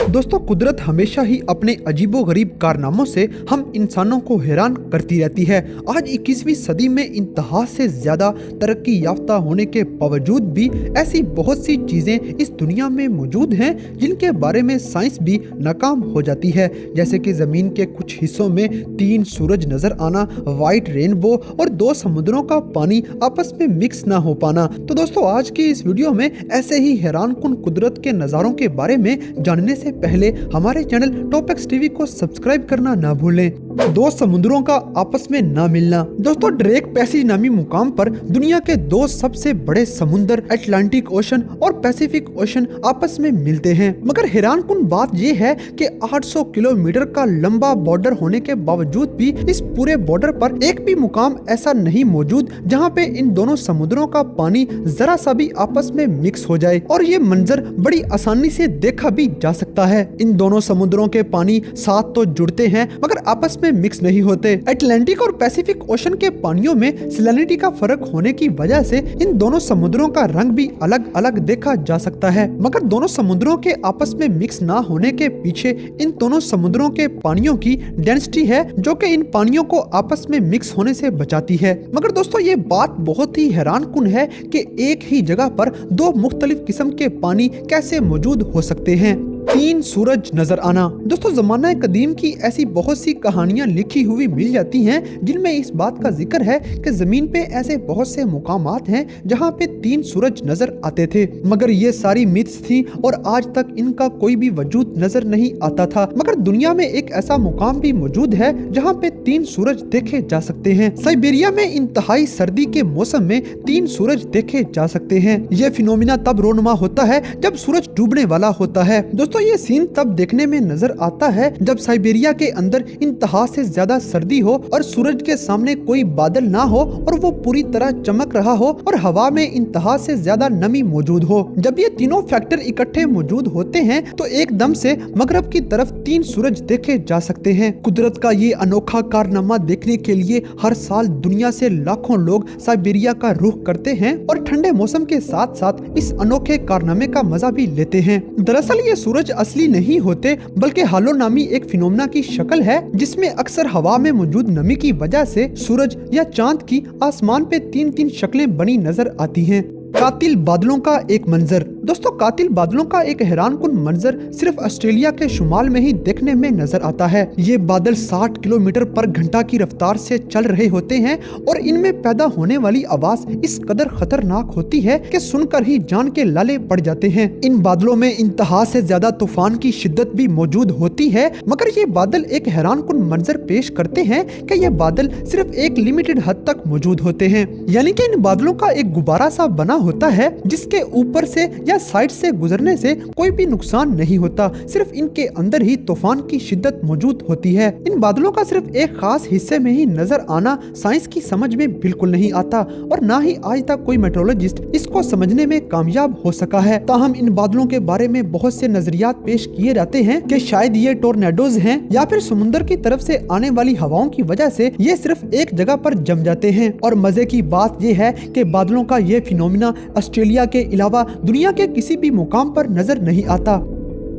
दोस्तों, कुदरत हमेशा ही अपने अजीबोगरीब कारनामों से हम इंसानों को हैरान करती रहती है। आज 21वीं सदी में इंतहा से ज्यादा तरक्की याफ्ता होने के बावजूद भी ऐसी बहुत सी चीजें इस दुनिया में मौजूद हैं जिनके बारे में साइंस भी नाकाम हो जाती है। जैसे कि जमीन के कुछ हिस्सों में 3 सूरज नजर आना, व्हाइट रेनबो और 2 समुद्रों का पानी आपस में मिक्स ना हो पाना। तो दोस्तों, आज की इस वीडियो में ऐसे ही हैरानकुन कुदरत के नज़ारों के बारे में जानने से पहले हमारे चैनल टॉपिक्स टीवी को सब्सक्राइब करना ना भूलें। 2 समुद्रों का आपस में ना मिलना। दोस्तों, ड्रेक पैसेज नामी मुकाम पर दुनिया के 2 सबसे बड़े समुद्र अटलांटिक ओशन और पैसिफिक ओशन आपस में मिलते हैं। मगर हैरानकुन बात यह है कि 800 किलोमीटर का लंबा बॉर्डर होने के बावजूद भी इस पूरे बॉर्डर पर एक भी मुकाम ऐसा नहीं मौजूद जहां पे इन दोनों समुद्रों का पानी जरा सा भी आपस में मिक्स हो जाए। और ये मंजर बड़ी आसानी से देखा भी जा सकता है। इन दोनों समुद्रों के पानी साथ तो जुड़ते हैं मगर आपस में मिक्स नहीं होते। अटलांटिक और पैसिफिक ओशन के पानियों में सैलिनिटी का फर्क होने की वजह से इन दोनों समुद्रों का रंग भी अलग अलग देखा जा सकता है। मगर दोनों समुद्रों के आपस में मिक्स ना होने के पीछे इन दोनों समुद्रों के पानियों की डेंसिटी है जो कि इन पानियों को आपस में मिक्स होने से बचाती है। मगर दोस्तों, ये बात बहुत ही हैरानकुन है कि एक ही जगह पर 2 मुख्तलिफ किस्म के पानी कैसे मौजूद हो सकते हैं। 3 सूरज नजर आना। दोस्तों, जमाना कदीम की ऐसी बहुत सी कहानियां लिखी हुई मिल जाती हैं जिनमें इस बात का जिक्र है कि जमीन पे ऐसे बहुत से मुकामात हैं जहां पे 3 सूरज नजर आते थे। मगर ये सारी मिथ्स थी और आज तक इनका कोई भी वजूद नजर नहीं आता था। मगर दुनिया में एक ऐसा मुकाम भी मौजूद है जहां पे 3 सूरज देखे जा सकते हैं। साइबेरिया में इंतहाई सर्दी के मौसम में 3 सूरज देखे जा सकते हैं। ये फिनोमिना तब रोनुमा होता है जब सूरज डूबने वाला होता है। दोस्तों, ये सीन तब देखने में नजर आता है जब साइबेरिया के अंदर इंतहा से ज्यादा सर्दी हो और सूरज के सामने कोई बादल ना हो और वो पूरी तरह चमक रहा हो और हवा में इंतहा से ज्यादा नमी मौजूद हो। जब ये तीनों फैक्टर इकट्ठे मौजूद होते हैं तो एकदम से मगरब की तरफ 3 सूरज देखे जा सकते हैं। कुदरत का ये अनोखा कारनामा देखने के लिए हर साल दुनिया से लाखों लोग साइबेरिया का रुख करते हैं और ठंडे मौसम के साथ साथ इस अनोखे कारनामे का मजा भी लेते हैं। दरअसल ये सूरज असली नहीं होते बल्कि हालो नामी एक फिनोमेना की शक्ल है जिसमें अक्सर हवा में मौजूद नमी की वजह से सूरज या चांद की आसमान पे 3-3 शक्लें बनी नजर आती हैं। कातिल बादलों का एक मंजर। दोस्तों, कातिल बादलों का एक हैरानकुन मंजर सिर्फ ऑस्ट्रेलिया के शुमाल में ही देखने में नजर आता है। ये बादल 60 किलोमीटर पर घंटा की रफ्तार से चल रहे होते हैं और इनमें पैदा होने वाली आवाज इस कदर खतरनाक होती है कि सुनकर ही जान के लाले पड़ जाते हैं। इन बादलों में इंतहा से ज्यादा तूफान की शिद्दत भी मौजूद होती है। मगर ये बादल एक हैरानकुन मंजर पेश करते हैं कि ये बादल सिर्फ एक लिमिटेड हद तक मौजूद होते हैं। यानी कि इन बादलों का एक गुब्बारा सा बना होता है जिसके ऊपर से या साइड से गुजरने से कोई भी नुकसान नहीं होता। सिर्फ इनके अंदर ही तूफान की शिद्दत मौजूद होती है। इन बादलों का सिर्फ एक खास हिस्से में ही नजर आना साइंस की समझ में बिल्कुल नहीं आता और ना ही आज तक कोई मेट्रोलॉजिस्ट इसको समझने में कामयाब हो सका है। ताहम इन बादलों के बारे में बहुत से नजरियात पेश किए जाते हैं कि शायद ये टोर्नेडोज हैं या फिर समुद्र की तरफ से आने वाली हवाओं की वजह से ये सिर्फ एक जगह पर जम जाते हैं। और मजे की बात ये है कि बादलों का ये फिनोमिना ऑस्ट्रेलिया के अलावा दुनिया के किसी भी मुकाम पर नजर नहीं आता।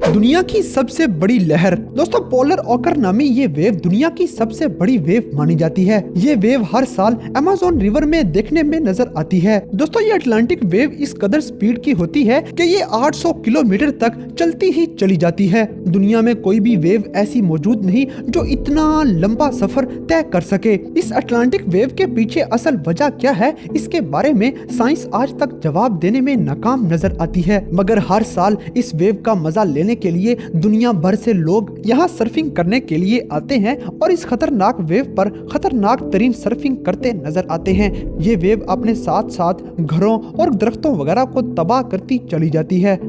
दुनिया की सबसे बड़ी लहर। दोस्तों, पोलर ऑकर नामी ये वेव दुनिया की सबसे बड़ी वेव मानी जाती है। ये वेव हर साल अमेज़न रिवर में देखने में नजर आती है। दोस्तों, ये अटलांटिक वेव इस कदर स्पीड की होती है कि ये 800 किलोमीटर तक चलती ही चली जाती है। दुनिया में कोई भी वेव ऐसी मौजूद नहीं जो इतना लंबा सफर तय कर सके। इस अटलांटिक वेव के पीछे असल वजह क्या है, इसके बारे में साइंस आज तक जवाब देने में नाकाम नजर आती है। मगर हर साल इस वेव का मजा लेने के लिए दुनिया भर से लोग यहाँ सर्फिंग करने के लिए आते हैं और इस खतरनाक वेव पर खतरनाक तरीन सर्फिंग करते नजर आते हैं। ये वेव अपने साथ साथ घरों और दरख्तों वगैरह को तबाह करती चली जाती है।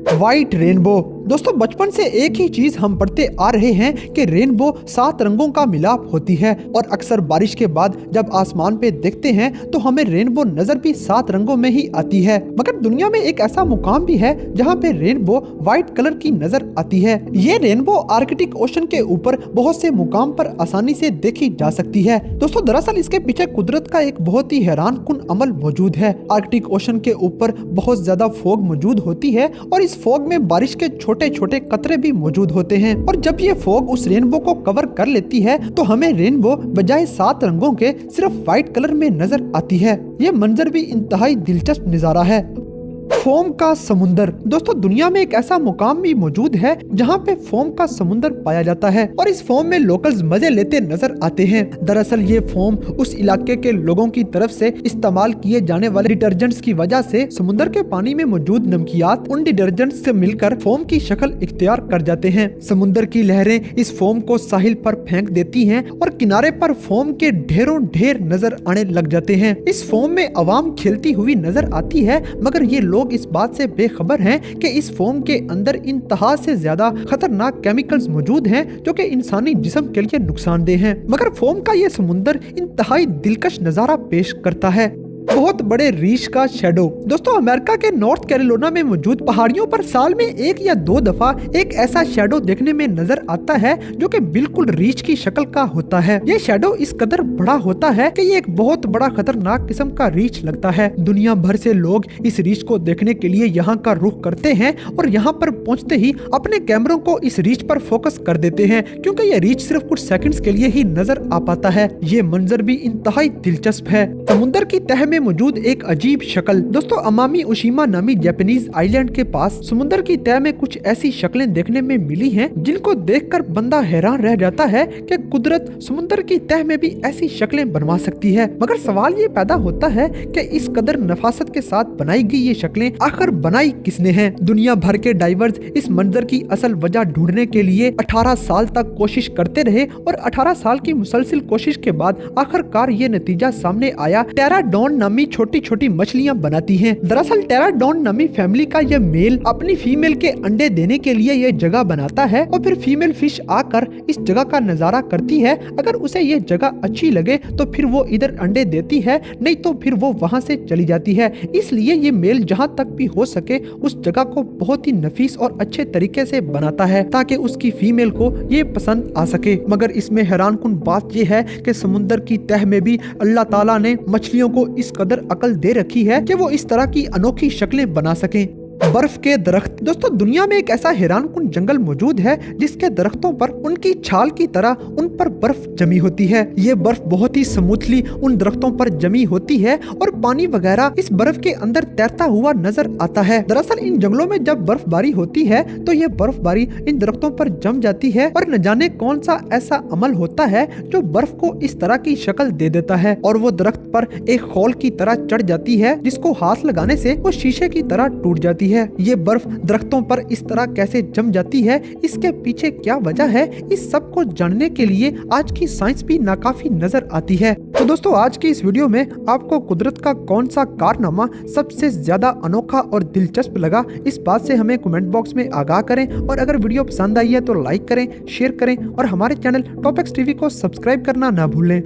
White rainbow. दोस्तों, बचपन से एक ही चीज हम पढ़ते आ रहे हैं कि रेनबो 7 रंगों का मिलाप होती है और अक्सर बारिश के बाद जब आसमान पे देखते हैं तो हमें रेनबो नजर भी 7 रंगों में ही आती है। मगर दुनिया में एक ऐसा मुकाम भी है जहाँ पे रेनबो व्हाइट कलर की नजर आती है। ये रेनबो आर्कटिक ओशन के ऊपर बहुत से मुकाम पर आसानी से देखी जा सकती है। दोस्तों, दरअसल इसके पीछे कुदरत का एक बहुत ही हैरानकुन अमल मौजूद है। आर्कटिक ओशन के ऊपर बहुत ज्यादा फॉग मौजूद होती है और इस फॉग में बारिश के छोटे छोटे छोटे कतरे भी मौजूद होते हैं। और जब ये फॉग उस रेनबो को कवर कर लेती है तो हमें रेनबो बजाय 7 रंगों के सिर्फ व्हाइट कलर में नजर आती है। ये मंजर भी इंतहाई दिलचस्प नजारा है। फोम का समुंदर। दोस्तों दुनिया में एक ऐसा मुकाम भी मौजूद है जहाँ पे फोम का समुंदर पाया जाता है और इस फोम में लोकल्स मजे लेते नजर आते हैं। दरअसल ये फोम उस इलाके के लोगों की तरफ से इस्तेमाल किए जाने वाले डिटर्जेंट्स की वजह से समुंदर के पानी में मौजूद नमकियात उन डिटर्जेंट्स से मिलकर फोम की शक्ल इख्तियार कर जाते हैं। समुंदर की लहरें इस फोम को साहिल पर फेंक देती हैं और किनारे पर फोम के ढेरों ढेर नजर आने लग जाते हैं। इस फोम में अवाम खेलती हुई नजर आती है, मगर ये लोग इस बात से बेखबर हैं कि इस फोम के अंदर इंतहा से ज्यादा खतरनाक केमिकल्स मौजूद हैं जो कि इंसानी जिस्म के लिए नुकसानदेह हैं। मगर फोम का ये समुंदर इंतहाई दिलकश नजारा पेश करता है। बहुत बड़े रीछ का शैडो। दोस्तों अमेरिका के नॉर्थ कैरोलिना में मौजूद पहाड़ियों पर साल में 1 या 2 दफा एक ऐसा शैडो देखने में नजर आता है जो कि बिल्कुल रीछ की शक्ल का होता है। ये शैडो इस कदर बड़ा होता है कि ये एक बहुत बड़ा खतरनाक किस्म का रीछ लगता है। दुनिया भर से लोग इस रीछ को देखने के लिए यहाँ का रुख करते हैं और यहाँ पर पहुँचते ही अपने कैमरों को इस रीछ पर फोकस कर देते हैं, क्योंकि ये रीछ सिर्फ कुछ सेकंड्स के लिए ही नजर आ पाता है। ये मंजर भी इंतहाई दिलचस्प है। समुद्र की तह में मौजूद एक अजीब शक्ल। दोस्तों अमामी ओशिमा नामी जापानीज आइलैंड के पास समुद्र की तह में कुछ ऐसी शक्लें देखने में मिली हैं जिनको देखकर बंदा हैरान रह जाता है कि कुदरत समुद्र की तह में भी ऐसी शक्लें बनवा सकती है। मगर सवाल ये पैदा होता है कि इस कदर नफासत के साथ बनाई गई ये शक्लें आखिर बनाई किसने हैं? दुनिया भर के डाइवर्स इस मंजर की असल वजह ढूंढने के लिए 18 साल तक कोशिश करते रहे और 18 साल की मुसलसिल कोशिश के बाद आखिरकार ये नतीजा सामने आया। टेराडॉन नामी छोटी छोटी मछलियां बनाती हैं। दरअसल टेराडॉन नामी फैमिली का यह मेल अपनी फीमेल के अंडे देने के लिए यह जगह बनाता है और फिर फीमेल फिश आकर इस जगह का नजारा करती है। अगर उसे यह जगह अच्छी लगे तो फिर वो इधर अंडे देती है, नहीं तो फिर वो वहां से चली जाती है। इसलिए ये मेल जहां तक भी हो सके उस जगह को बहुत ही नफीस और अच्छे तरीके से बनाता है ताकि उसकी फीमेल को ये पसंद आ सके। मगर इसमें हैरानकुन बात यह है कि समुद्र की तह में भी अल्लाह ताला ने मछलियों को इस कदर अकल दे रखी है कि वो इस तरह की अनोखी शक्लें बना सकें। बर्फ के दरख्त। दोस्तों दुनिया में एक ऐसा हैरानकुन जंगल मौजूद है जिसके दरख्तों पर उनकी छाल की तरह उन पर बर्फ जमी होती है। ये बर्फ बहुत ही स्मूथली उन दरख्तों पर जमी होती है और पानी वगैरह इस बर्फ के अंदर तैरता हुआ नजर आता है। दरअसल इन जंगलों में जब बर्फबारी होती है तो ये बर्फबारी इन दरख्तों पर जम जाती है और न जाने कौन सा ऐसा अमल होता है जो बर्फ को इस तरह की शक्ल दे देता है और वो दरख्त पर एक खौल की तरह चढ़ जाती है जिसको हाथ लगाने से वो शीशे की तरह टूट जाती है। ये बर्फ दरख्तों पर इस तरह कैसे जम जाती है, इसके पीछे क्या वजह है, इस सब को जानने के लिए आज की साइंस भी नाकाफी नजर आती है। तो दोस्तों आज की इस वीडियो में आपको कुदरत का कौन सा कारनामा सबसे ज्यादा अनोखा और दिलचस्प लगा, इस बात से हमें कमेंट बॉक्स में आगाह करें और अगर वीडियो पसंद आई है तो लाइक करें, शेयर करें और हमारे चैनल टॉप एक्स टीवी को सब्सक्राइब करना ना भूलें।